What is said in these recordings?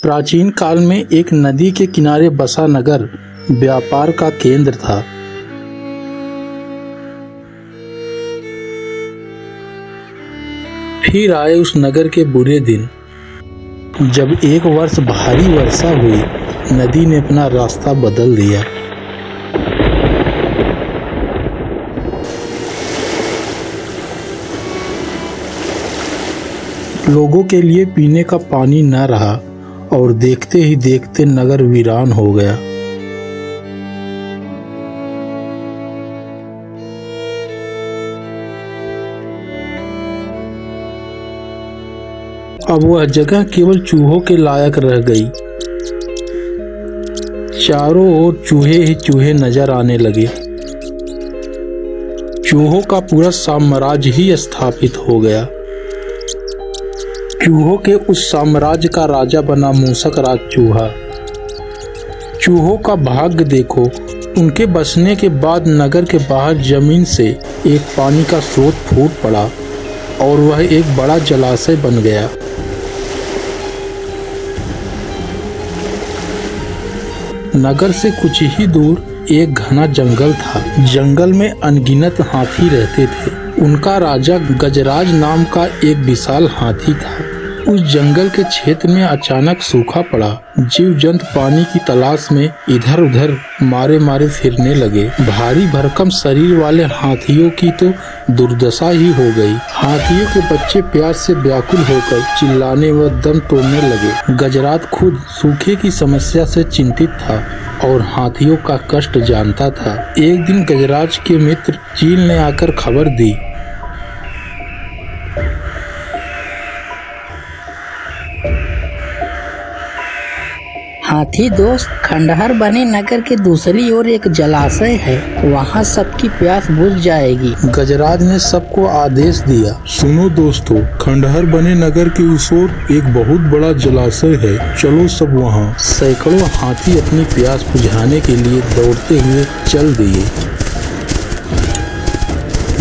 प्राचीन काल में एक नदी के किनारे बसा नगर व्यापार का केंद्र था। फिर आए उस नगर के बुरे दिन, जब एक वर्ष भारी वर्षा हुई। नदी ने अपना रास्ता बदल दिया। लोगों के लिए पीने का पानी न रहा और देखते ही देखते नगर वीरान हो गया। अब वह जगह केवल चूहों के लायक रह गई। चारों ओर चूहे ही चूहे नजर आने लगे। चूहों का पूरा साम्राज्य ही स्थापित हो गया। चूहों के उस साम्राज्य का राजा बना मूसक राज चूहा। चूहों का भाग्य देखो, उनके बसने के बाद नगर के बाहर जमीन से एक पानी का स्रोत फूट पड़ा और वह एक बड़ा जलाशय बन गया। नगर से कुछ ही दूर एक घना जंगल था। जंगल में अनगिनत हाथी रहते थे। उनका राजा गजराज नाम का एक विशाल हाथी था। उस जंगल के क्षेत्र में अचानक सूखा पड़ा। जीव जंतु पानी की तलाश में इधर उधर मारे मारे फिरने लगे। भारी भरकम शरीर वाले हाथियों की तो दुर्दशा ही हो गई। हाथियों के बच्चे प्यास से व्याकुल होकर चिल्लाने व दम तोड़ने लगे। गजराज खुद सूखे की समस्या से चिंतित था और हाथियों का कष्ट जानता था। एक दिन गजराज के मित्र चील ने आकर खबर दी। हाथी दोस्त, खंडहर बने नगर के दूसरी ओर एक जलाशय है, वहाँ सबकी प्यास बुझ जाएगी। गजराज ने सबको आदेश दिया, सुनो दोस्तों, खंडहर बने नगर के उस ओर एक बहुत बड़ा जलाशय है, चलो सब वहाँ। सैकड़ों हाथी अपनी प्यास बुझाने के लिए दौड़ते हुए चल दिए।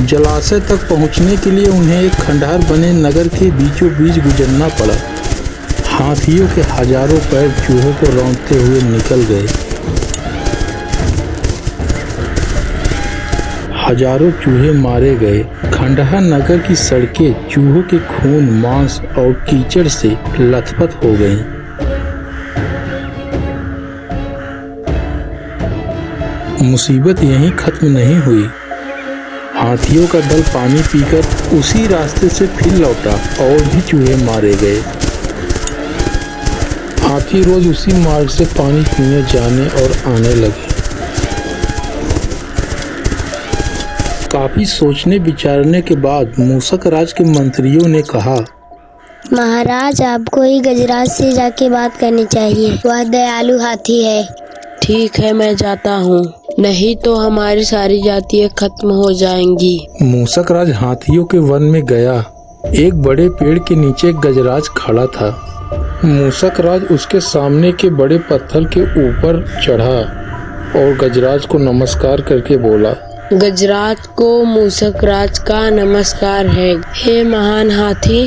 जलाशय तक पहुँचने के लिए उन्हें एक खंडहर बने नगर के बीचों बीच गुजरना पड़ा। हाथियों के हजारों पैर चूहों को रौंदते हुए निकल गए। हजारों चूहे मारे गए। खंडहर नगर की सड़कें चूहों के खून, मांस और कीचड़ से लथपथ हो गईं। मुसीबत यहीं खत्म नहीं हुई। हाथियों का दल पानी पीकर उसी रास्ते से फिर लौटा और भी चूहे मारे गए। हाथी रोज उसी मार्ग से पानी पीने जाने और आने लगे। काफी सोचने विचारने के बाद मूसक राज के मंत्रियों ने कहा, महाराज, आपको ही गजराज से जाके बात करनी चाहिए, वह दयालु हाथी है। ठीक है, मैं जाता हूँ, नहीं तो हमारी सारी जातियाँ खत्म हो जाएंगी। मूसक राज हाथियों के वन में गया। एक बड़े पेड़ के नीचे गजराज खड़ा था। मूसक राज उसके सामने के बड़े पत्थर के ऊपर चढ़ा और गजराज को नमस्कार करके बोला, गजराज को मूसक राज का नमस्कार है। हे महान हाथी,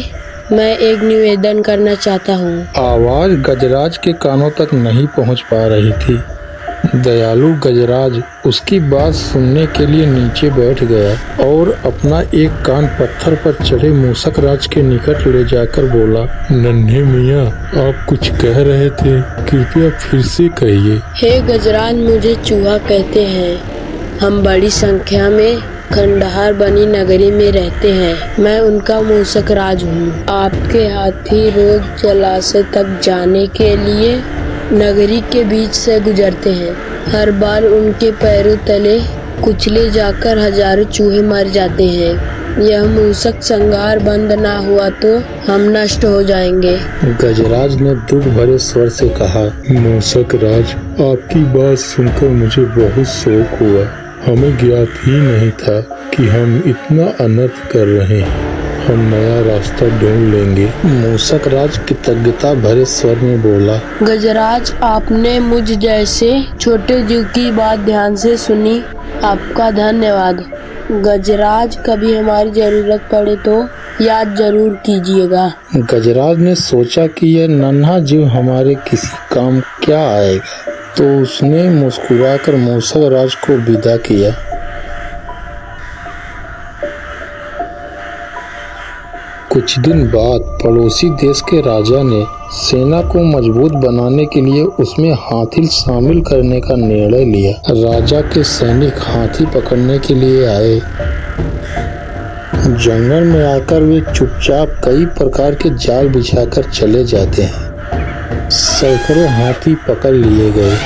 मैं एक निवेदन करना चाहता हूँ। आवाज गजराज के कानों तक नहीं पहुँच पा रही थी। दयालु गजराज उसकी बात सुनने के लिए नीचे बैठ गया और अपना एक कान पत्थर पर चढ़े मूसक राज के निकट ले जाकर बोला, नन्हे मियाँ, आप कुछ कह रहे थे, कृपया फिर से कहिए। हे गजराज, मुझे चूहा कहते हैं। हम बड़ी संख्या में खंडहर बनी नगरी में रहते हैं। मैं उनका मूसक राज हूँ। आपके हाथी रोज जलाशय तक जाने के लिए नगरी के बीच से गुजरते हैं। हर बार उनके पैरों तले कुचले जाकर हजारों चूहे मर जाते हैं। यह मूसक संहार बंद ना हुआ तो हम नष्ट हो जाएंगे। गजराज ने दुख भरे स्वर से कहा, मूसक राज, आपकी बात सुनकर मुझे बहुत शोक हुआ। हमें ज्ञात ही नहीं था कि हम इतना अनर्थ कर रहे हैं। हम नया रास्ता ढूंढ लेंगे। मूसक राज कृतज्ञता भरे स्वर में बोला, गजराज, आपने मुझ जैसे छोटे जीव की बात ध्यान से सुनी, आपका धन्यवाद। गजराज, कभी हमारी जरूरत पड़े तो याद जरूर कीजिएगा। गजराज ने सोचा कि यह नन्हा जीव हमारे किसी काम क्या आएगा, तो उसने मुस्कुराकर मूसक राज को विदा किया। कुछ दिन बाद पड़ोसी देश के राजा ने सेना को मजबूत बनाने के लिए उसमें हाथी शामिल करने का निर्णय लिया। राजा के सैनिक हाथी पकड़ने के लिए आए। जंगल में आकर वे चुपचाप कई प्रकार के जाल बिछाकर चले जाते हैं। सैकड़ों हाथी पकड़ लिए गए।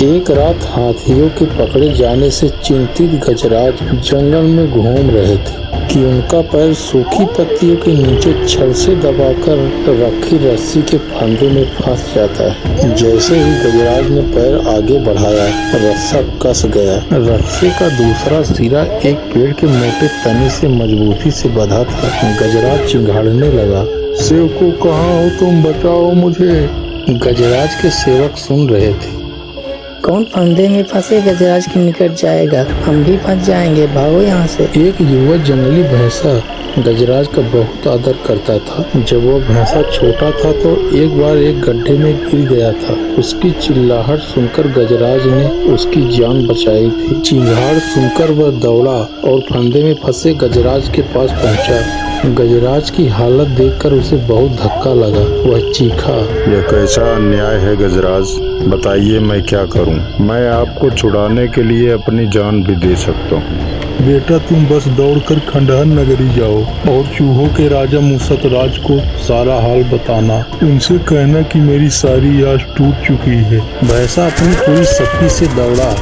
एक रात हाथियों के पकड़े जाने से चिंतित गजराज जंगल में घूम रहे थे कि उनका पैर सूखी पत्तियों के नीचे छल से दबाकर रखी रस्सी के फंदे में फंस जाता है। जैसे ही गजराज ने पैर आगे बढ़ाया, रस्सा कस गया। रस्से का दूसरा सिरा एक पेड़ के मोटे तने से मजबूती से बंधा था। गजराज चिंघाड़ने लगा, सेवकों कहाँ हो तुम, बचाओ मुझे। गजराज के सेवक सुन रहे थे। कौन फंदे में फंसे गजराज के निकट जाएगा, हम भी फंस जाएंगे, भागो यहाँ से। एक युवा जंगली भैंसा गजराज का बहुत आदर करता था। जब वह भैंसा छोटा था तो एक बार एक गड्ढे में गिर गया था। उसकी चिल्लाहट सुनकर गजराज ने उसकी जान बचाई थी। चिंगाड़ सुनकर वह दौड़ा और फंदे में फंसे गजराज के पास पहुंचा। गजराज की हालत देखकर उसे बहुत धक्का लगा। वह चीखा, यह कैसा अन्याय है गजराज, बताइए मैं क्या करूं? मैं आपको छुड़ाने के लिए अपनी जान भी दे सकता हूं। बेटा तुम बस दौड़कर खंडहर नगरी जाओ और चूहों के राजा मूसक राज को सारा हाल बताना। उनसे कहना कि मेरी सारी आस टूट चुकी है। भैंसा अपनी पूरी शक्ति से दौड़ा।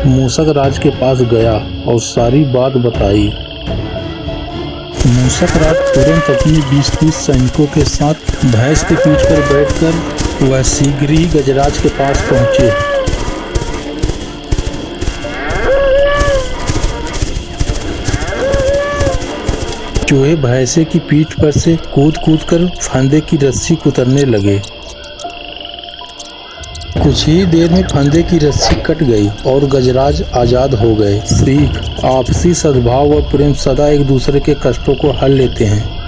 मूसक राज के पास गया और सारी बात बताई। मूसक राज तुरंत अपनी 20-30 सैनिकों के साथ भैंस की पीठ पर बैठकर वह शीघ्र ही गजराज के पास पहुंचे। चूहे भैंसे की पीठ पर से कूद कर फंदे की रस्सी कुतरने लगे। कुछ ही देर में फंदे की रस्सी कट गई और गजराज आजाद हो गए। सीख: आपसी सद्भाव और प्रेम सदा एक दूसरे के कष्टों को हल लेते हैं।